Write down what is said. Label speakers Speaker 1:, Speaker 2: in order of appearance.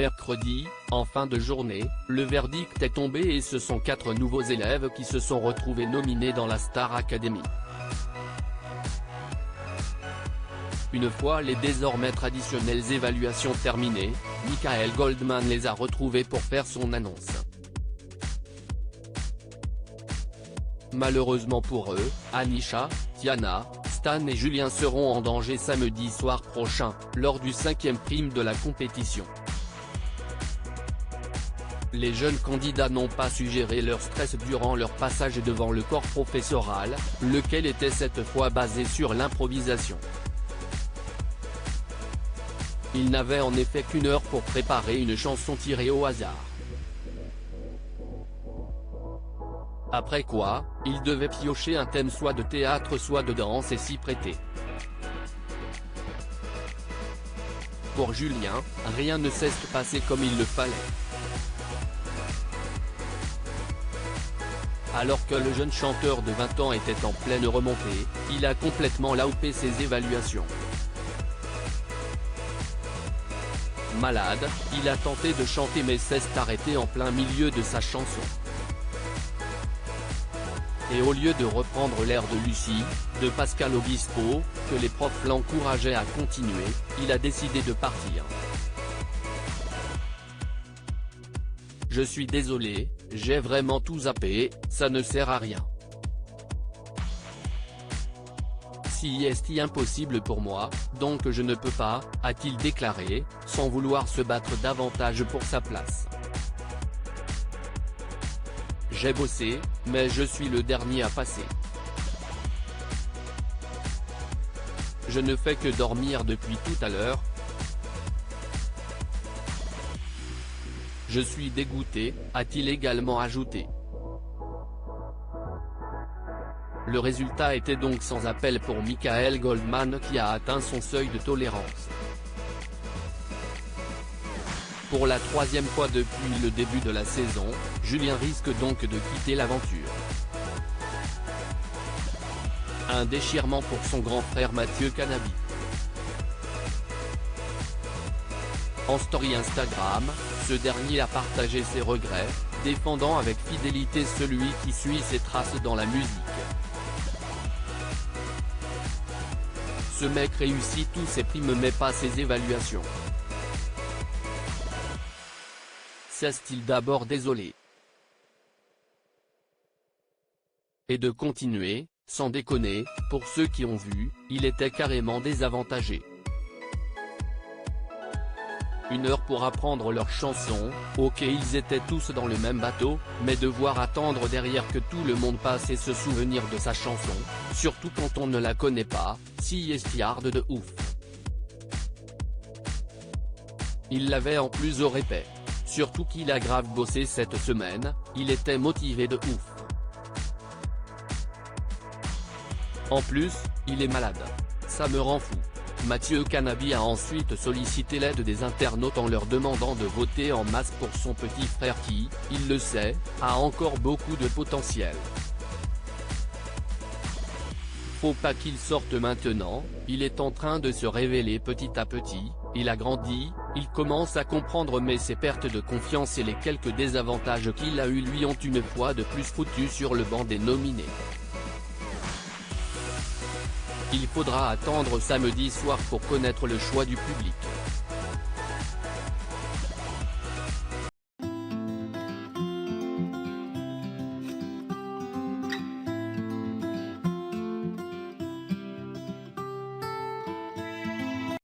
Speaker 1: Mercredi, en fin de journée, le verdict est tombé et ce sont 4 nouveaux élèves qui se sont retrouvés nominés dans la Star Academy. Une fois les désormais traditionnelles évaluations terminées, Michael Goldman les a retrouvés pour faire son annonce. Malheureusement pour eux, Anisha, Tiana, Stan et Julien seront en danger samedi soir prochain, lors du 5e prime de la compétition. Les jeunes candidats n'ont pas su gérer leur stress durant leur passage devant le corps professoral, lequel était cette fois basé sur l'improvisation. Ils n'avaient en effet qu'1 heure pour préparer une chanson tirée au hasard. Après quoi, ils devaient piocher un thème soit de théâtre soit de danse et s'y prêter. Pour Julien, rien ne s'est passé comme il le fallait. Alors que le jeune chanteur de 20 ans était en pleine remontée, il a complètement loupé ses évaluations. Malade, il a tenté de chanter mais s'est arrêté en plein milieu de sa chanson. Et au lieu de reprendre l'air de Lucie, de Pascal Obispo, que les profs l'encourageaient à continuer, il a décidé de partir. Je suis désolé, j'ai vraiment tout zappé, ça ne sert à rien. Si est impossible pour moi, donc je ne peux pas, a-t-il déclaré, sans vouloir se battre davantage pour sa place. J'ai bossé, mais je suis le dernier à passer. Je ne fais que dormir depuis tout à l'heure. Je suis dégoûté, a-t-il également ajouté. Le résultat était donc sans appel pour Michael Goldman qui a atteint son seuil de tolérance. Pour la 3e fois depuis le début de la saison, Julien risque donc de quitter l'aventure. Un déchirement pour son grand frère Mathieu Canabi. En story Instagram, ce dernier a partagé ses regrets, défendant avec fidélité celui qui suit ses traces dans la musique. Ce mec réussit tous ses primes mais pas ses évaluations. S'est-il d'abord désolé. Et de continuer, sans déconner, pour ceux qui ont vu, il était carrément désavantagé. 1 heure pour apprendre leur chanson, ok ils étaient tous dans le même bateau, mais devoir attendre derrière que tout le monde passe et se souvenir de sa chanson, surtout quand on ne la connaît pas, si est hard de ouf. Il l'avait en plus au répète. Surtout qu'il a grave bossé cette semaine, il était motivé de ouf. En plus, il est malade. Ça me rend fou. Mathieu Canabi a ensuite sollicité l'aide des internautes en leur demandant de voter en masse pour son petit frère qui, il le sait, a encore beaucoup de potentiel. Faut pas qu'il sorte maintenant, il est en train de se révéler petit à petit, il a grandi, il commence à comprendre mais ses pertes de confiance et les quelques désavantages qu'il a eu lui ont une fois de plus foutu sur le banc des nominés. Il faudra attendre samedi soir pour connaître le choix du public.